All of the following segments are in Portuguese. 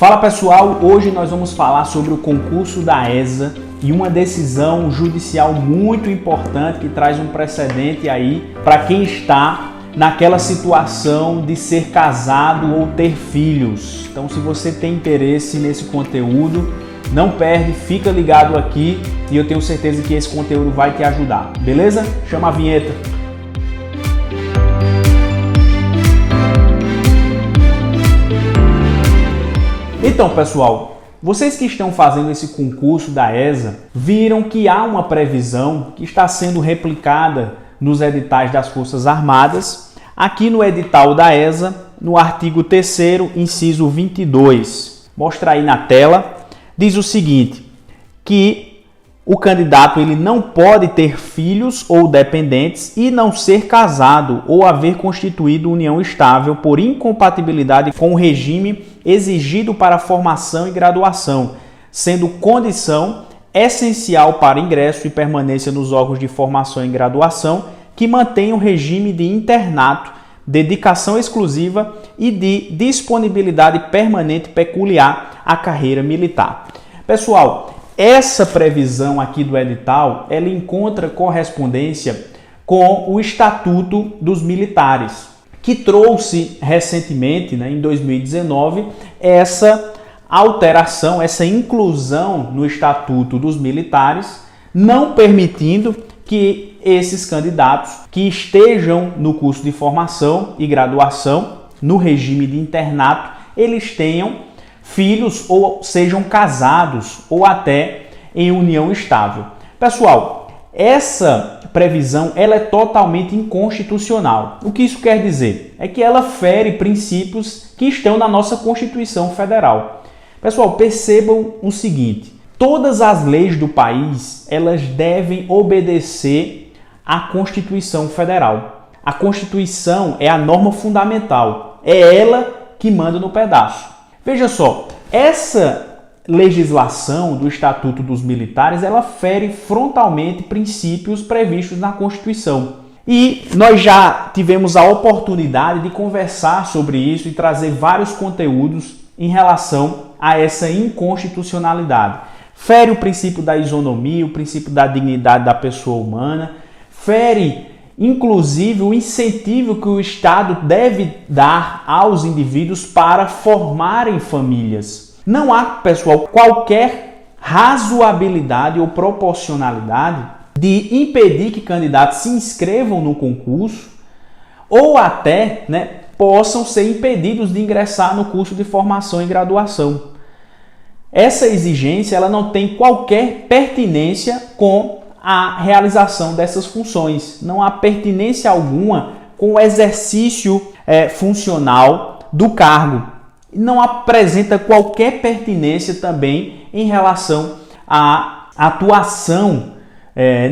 Fala pessoal, hoje nós vamos falar sobre o concurso da ESA e uma decisão judicial muito importante que traz um precedente aí para quem está naquela situação de ser casado ou ter filhos. Então, se você tem interesse nesse conteúdo, não perde, fica ligado aqui e eu tenho certeza que esse conteúdo vai te ajudar, beleza? Chama a vinheta. Então, pessoal, vocês que estão fazendo esse concurso da ESA viram que há uma previsão que está sendo replicada nos editais das Forças Armadas, aqui no edital da ESA, no artigo 3º, inciso 22. Mostra aí na tela, diz o seguinte, que o candidato ele não pode ter filhos ou dependentes e não ser casado ou haver constituído união estável por incompatibilidade com o regime exigido para formação e graduação, sendo condição essencial para ingresso e permanência nos órgãos de formação e graduação que mantenham regime de internato, dedicação exclusiva e de disponibilidade permanente peculiar à carreira militar. Pessoal, essa previsão aqui do edital, ela encontra correspondência com o Estatuto dos Militares, que trouxe recentemente, em 2019, essa alteração, essa inclusão no Estatuto dos Militares, não permitindo que esses candidatos que estejam no curso de formação e graduação, no regime de internato, eles tenham filhos ou sejam casados ou até em união estável. Pessoal, essa previsão ela é totalmente inconstitucional. O que isso quer dizer? É que ela fere princípios que estão na nossa Constituição Federal. Pessoal, percebam o seguinte, todas as leis do país, elas devem obedecer à Constituição Federal. A Constituição é a norma fundamental, é ela que manda no pedaço. Veja só, essa legislação do Estatuto dos Militares, ela fere frontalmente princípios previstos na Constituição. E nós já tivemos a oportunidade de conversar sobre isso e trazer vários conteúdos em relação a essa inconstitucionalidade. Fere o princípio da isonomia, o princípio da dignidade da pessoa humana, fere inclusive o incentivo que o Estado deve dar aos indivíduos para formarem famílias. Não há, pessoal, qualquer razoabilidade ou proporcionalidade de impedir que candidatos se inscrevam no concurso ou até possam ser impedidos de ingressar no curso de formação e graduação. Essa exigência ela não tem qualquer pertinência com a realização dessas funções. Não há pertinência alguma com o exercício funcional do cargo. Não apresenta qualquer pertinência também em relação à atuação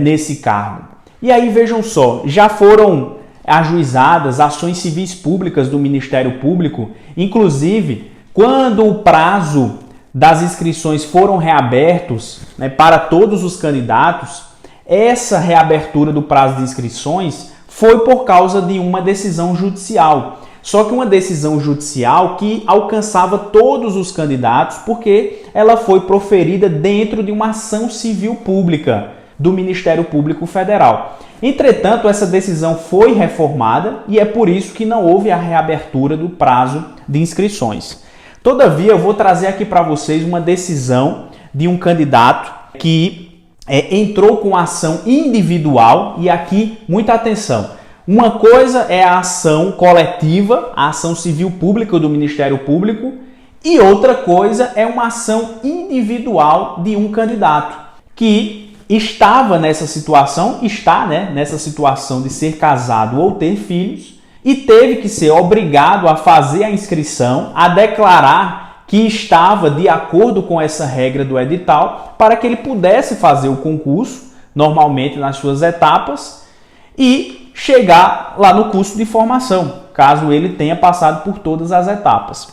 nesse cargo. E aí vejam só, já foram ajuizadas ações civis públicas do Ministério Público, inclusive quando o prazo das inscrições foram reabertos para todos os candidatos. Essa reabertura do prazo de inscrições foi por causa de uma decisão judicial. Só que uma decisão judicial que alcançava todos os candidatos porque ela foi proferida dentro de uma ação civil pública do Ministério Público Federal. Entretanto, essa decisão foi reformada e é por isso que não houve a reabertura do prazo de inscrições. Todavia, eu vou trazer aqui para vocês uma decisão de um candidato que entrou com ação individual e aqui, muita atenção. Uma coisa é a ação coletiva, a ação civil pública do Ministério Público e outra coisa é uma ação individual de um candidato que estava nessa situação, nessa situação de ser casado ou ter filhos e teve que ser obrigado a fazer a inscrição, a declarar que estava de acordo com essa regra do edital para que ele pudesse fazer o concurso, normalmente nas suas etapas, e chegar lá no curso de formação, caso ele tenha passado por todas as etapas.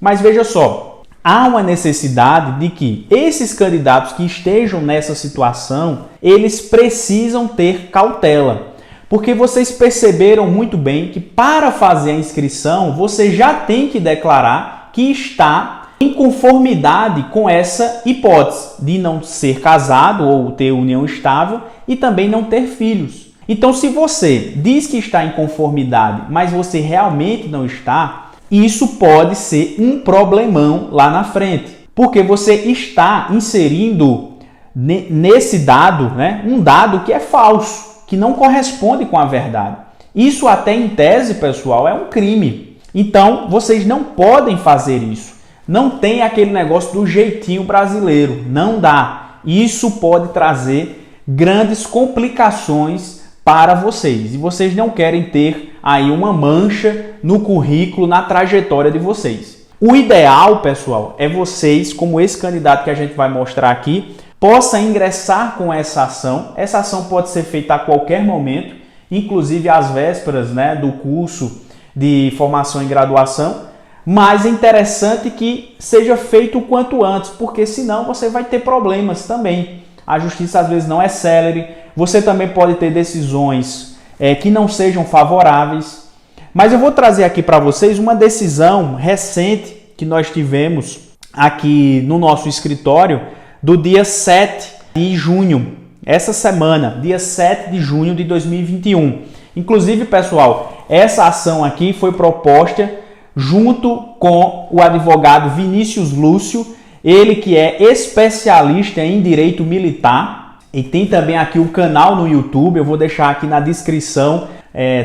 Mas veja só, há uma necessidade de que esses candidatos que estejam nessa situação, eles precisam ter cautela. Porque vocês perceberam muito bem que para fazer a inscrição, você já tem que declarar que está em conformidade com essa hipótese de não ser casado ou ter união estável e também não ter filhos. Então, se você diz que está em conformidade, mas você realmente não está, isso pode ser um problemão lá na frente, porque você está inserindo nesse dado, né, um dado que é falso, que não corresponde com a verdade. Isso até em tese, pessoal, é um crime. Então, vocês não podem fazer isso. Não tem aquele negócio do jeitinho brasileiro. Não dá. Isso pode trazer grandes complicações para vocês. E vocês não querem ter aí uma mancha no currículo, na trajetória de vocês. O ideal, pessoal, é vocês, como esse candidato que a gente vai mostrar aqui, possa ingressar com essa ação. Essa ação pode ser feita a qualquer momento, inclusive às vésperas, né, do curso de formação em graduação, mas é interessante que seja feito o quanto antes, porque senão você vai ter problemas também. A justiça às vezes não é célere, você também pode ter decisões que não sejam favoráveis. Mas eu vou trazer aqui para vocês uma decisão recente que nós tivemos aqui no nosso escritório do dia 7 de junho, essa semana, dia 7 de junho de 2021. Inclusive, pessoal, essa ação aqui foi proposta junto com o advogado Vinícius Lúcio, ele que é especialista em direito militar, e tem também aqui o canal no YouTube, eu vou deixar aqui na descrição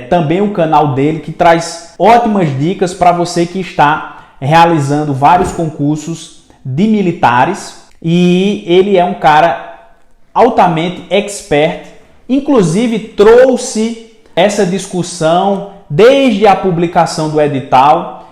também o canal dele, que traz ótimas dicas para você que está realizando vários concursos de militares, e ele é um cara altamente expert, inclusive trouxe essa discussão desde a publicação do edital.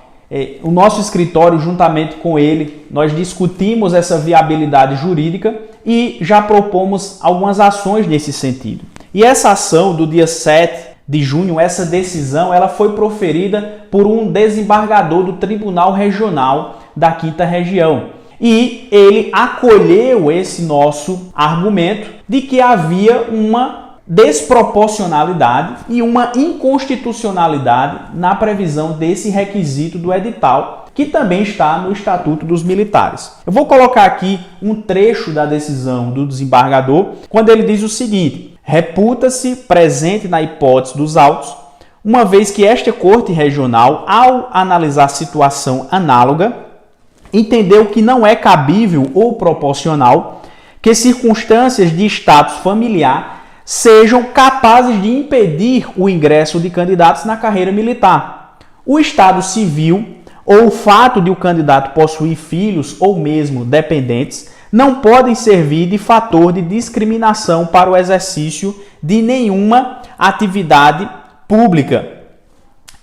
O nosso escritório, juntamente com ele, nós discutimos essa viabilidade jurídica e já propomos algumas ações nesse sentido. E essa ação do dia 7 de junho, essa decisão, ela foi proferida por um desembargador do Tribunal Regional da 5ª Região. E ele acolheu esse nosso argumento de que havia uma desproporcionalidade e uma inconstitucionalidade na previsão desse requisito do edital, que também está no Estatuto dos Militares. Eu vou colocar aqui um trecho da decisão do desembargador, quando ele diz o seguinte: reputa-se presente na hipótese dos autos, uma vez que esta Corte Regional, ao analisar situação análoga, entendeu que não é cabível ou proporcional que circunstâncias de status familiar sejam capazes de impedir o ingresso de candidatos na carreira militar. O estado civil ou o fato de o candidato possuir filhos ou mesmo dependentes não podem servir de fator de discriminação para o exercício de nenhuma atividade pública.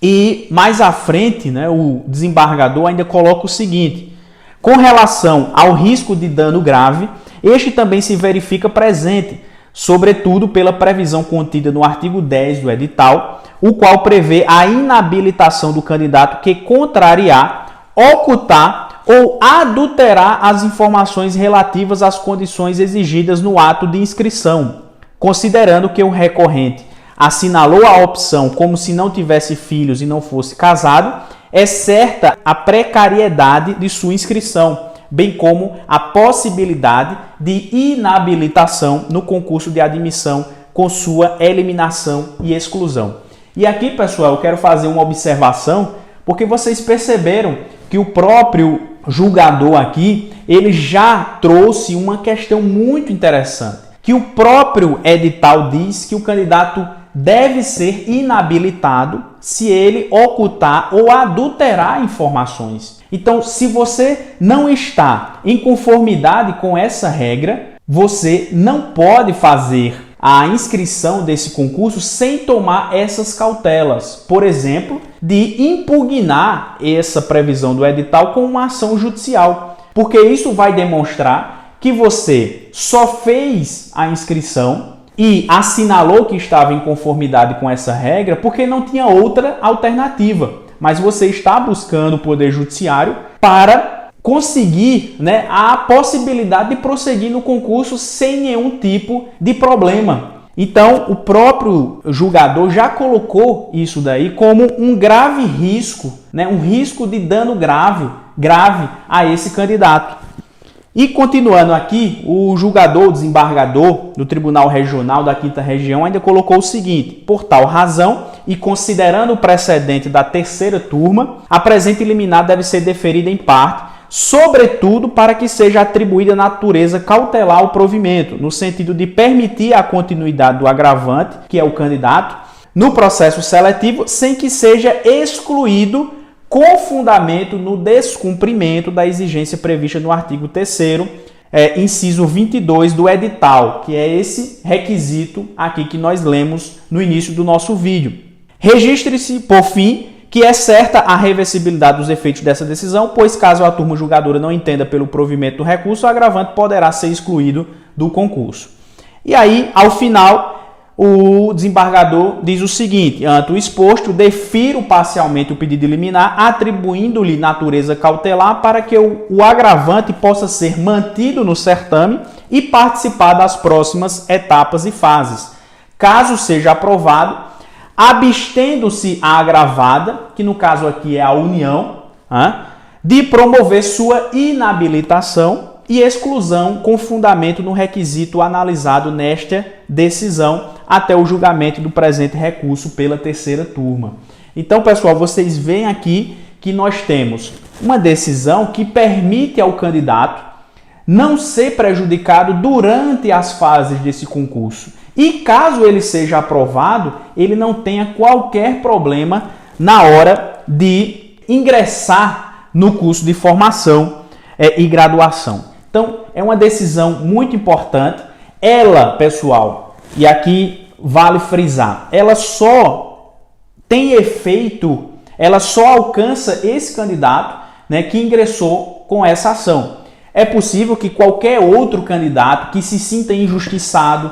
E mais à frente, né, o desembargador ainda coloca o seguinte: com relação ao risco de dano grave, este também se verifica presente, sobretudo pela previsão contida no artigo 10 do edital, o qual prevê a inabilitação do candidato que contrariar, ocultar ou adulterar as informações relativas às condições exigidas no ato de inscrição, considerando que o recorrente assinalou a opção como se não tivesse filhos e não fosse casado, é certa a precariedade de sua inscrição, bem como a possibilidade de inabilitação no concurso de admissão com sua eliminação e exclusão. E aqui, pessoal, eu quero fazer uma observação, porque vocês perceberam que o próprio julgador aqui, ele já trouxe uma questão muito interessante, que o próprio edital diz que o candidato deve ser inabilitado se ele ocultar ou adulterar informações. Então, se você não está em conformidade com essa regra, você não pode fazer a inscrição desse concurso sem tomar essas cautelas. Por exemplo, de impugnar essa previsão do edital com uma ação judicial, porque isso vai demonstrar que você só fez a inscrição e assinalou que estava em conformidade com essa regra porque não tinha outra alternativa. Mas você está buscando o Poder Judiciário para conseguir, né, a possibilidade de prosseguir no concurso sem nenhum tipo de problema. Então, o próprio julgador já colocou isso daí como um grave risco, né, um risco de dano grave grave a esse candidato. E continuando aqui, o julgador, o desembargador do Tribunal Regional da 5ª Região ainda colocou o seguinte: por tal razão e considerando o precedente da 3ª turma, a presente liminar deve ser deferida em parte, sobretudo para que seja atribuída natureza cautelar ao provimento, no sentido de permitir a continuidade do agravante, que é o candidato, no processo seletivo, sem que seja excluído com fundamento no descumprimento da exigência prevista no artigo 3º, inciso 22 do edital, que é esse requisito aqui que nós lemos no início do nosso vídeo. Registre-se, por fim, que é certa a reversibilidade dos efeitos dessa decisão, pois caso a turma julgadora não entenda pelo provimento do recurso, o agravante poderá ser excluído do concurso. E aí, ao final, o desembargador diz o seguinte: ante o exposto, defiro parcialmente o pedido de liminar, atribuindo-lhe natureza cautelar para que o agravante possa ser mantido no certame e participar das próximas etapas e fases. Caso seja aprovado, abstendo-se a agravada, que no caso aqui é a União, de promover sua inabilitação e exclusão com fundamento no requisito analisado nesta decisão até o julgamento do presente recurso pela 3ª turma. Então, pessoal, vocês veem aqui que nós temos uma decisão que permite ao candidato não ser prejudicado durante as fases desse concurso. E caso ele seja aprovado, ele não tenha qualquer problema na hora de ingressar no curso de formação e graduação. Então, é uma decisão muito importante. Ela, pessoal, e aqui vale frisar, ela só tem efeito, ela só alcança esse candidato, né, que ingressou com essa ação. É possível que qualquer outro candidato que se sinta injustiçado,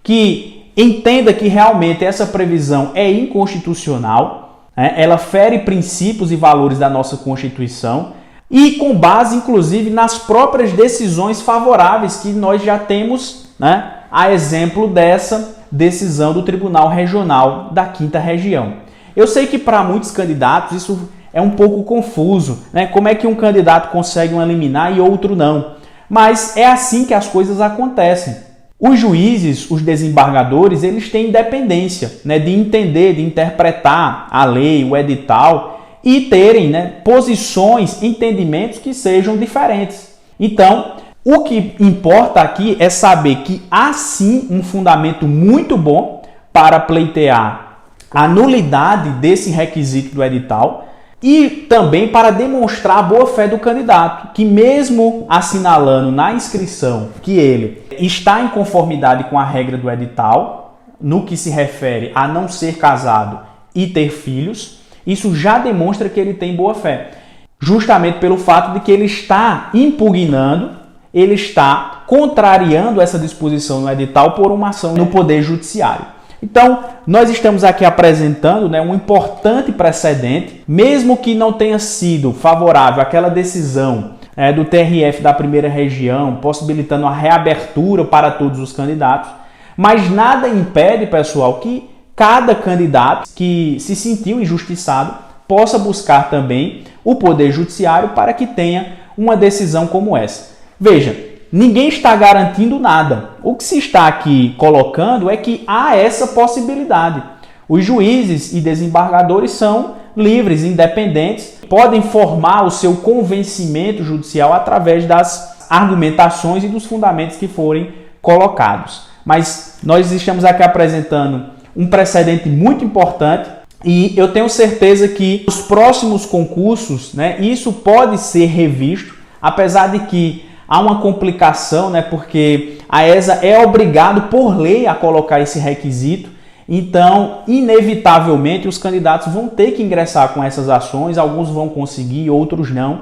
que entenda que realmente essa previsão é inconstitucional, né, ela fere princípios e valores da nossa Constituição, e com base, inclusive, nas próprias decisões favoráveis que nós já temos, né, a exemplo dessa decisão do Tribunal Regional da 5ª Região. Eu sei que para muitos candidatos isso é um pouco confuso, né? Como é que um candidato consegue uma liminar e outro não? Mas é assim que as coisas acontecem. Os juízes, os desembargadores, eles têm independência, né, de entender, de interpretar a lei, o edital, e terem, né, posições, entendimentos que sejam diferentes. Então, o que importa aqui é saber que há sim um fundamento muito bom para pleitear a nulidade desse requisito do edital e também para demonstrar a boa-fé do candidato, que mesmo assinalando na inscrição que ele está em conformidade com a regra do edital, no que se refere a não ser casado e ter filhos, isso já demonstra que ele tem boa fé, justamente pelo fato de que ele está impugnando, ele está contrariando essa disposição no edital por uma ação no Poder Judiciário. Então, nós estamos aqui apresentando, né, um importante precedente, mesmo que não tenha sido favorável àquela decisão do TRF da 1ª Região, possibilitando a reabertura para todos os candidatos, mas nada impede, pessoal, que cada candidato que se sentiu injustiçado possa buscar também o Poder Judiciário para que tenha uma decisão como essa. Veja, ninguém está garantindo nada. O que se está aqui colocando é que há essa possibilidade. Os juízes e desembargadores são livres, independentes, podem formar o seu convencimento judicial através das argumentações e dos fundamentos que forem colocados. Mas nós estamos aqui apresentando um precedente muito importante e eu tenho certeza que os próximos concursos, né, isso pode ser revisto, apesar de que há uma complicação, né, porque a ESA é obrigado por lei a colocar esse requisito, então inevitavelmente os candidatos vão ter que ingressar com essas ações, alguns vão conseguir, outros não.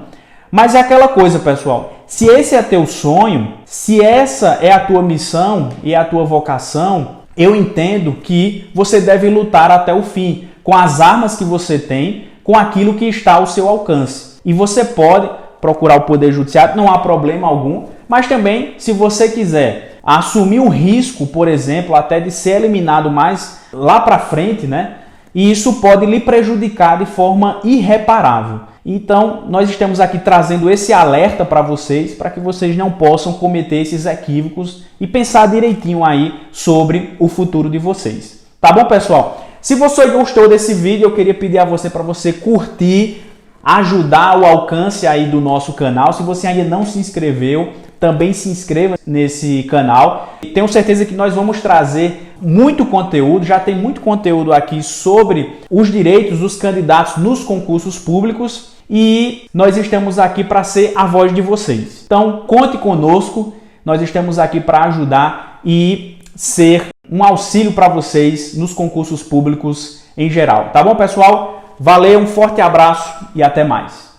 Mas é aquela coisa, pessoal, se esse é teu sonho, se essa é a tua missão e a tua vocação, eu entendo que você deve lutar até o fim, com as armas que você tem, com aquilo que está ao seu alcance. E você pode procurar o Poder Judiciário, não há problema algum, mas também, se você quiser assumir um risco, por exemplo, até de ser eliminado mais lá para frente, né? E isso pode lhe prejudicar de forma irreparável. Então, nós estamos aqui trazendo esse alerta para vocês, para que vocês não possam cometer esses equívocos e pensar direitinho aí sobre o futuro de vocês. Tá bom, pessoal? Se você gostou desse vídeo, eu queria pedir a você para você curtir, ajudar o alcance aí do nosso canal. Se você ainda não se inscreveu, também se inscreva nesse canal. Tenho certeza que nós vamos trazer muito conteúdo, já tem muito conteúdo aqui sobre os direitos dos candidatos nos concursos públicos e nós estamos aqui para ser a voz de vocês. Então, conte conosco, nós estamos aqui para ajudar e ser um auxílio para vocês nos concursos públicos em geral. Tá bom, pessoal? Valeu, um forte abraço e até mais.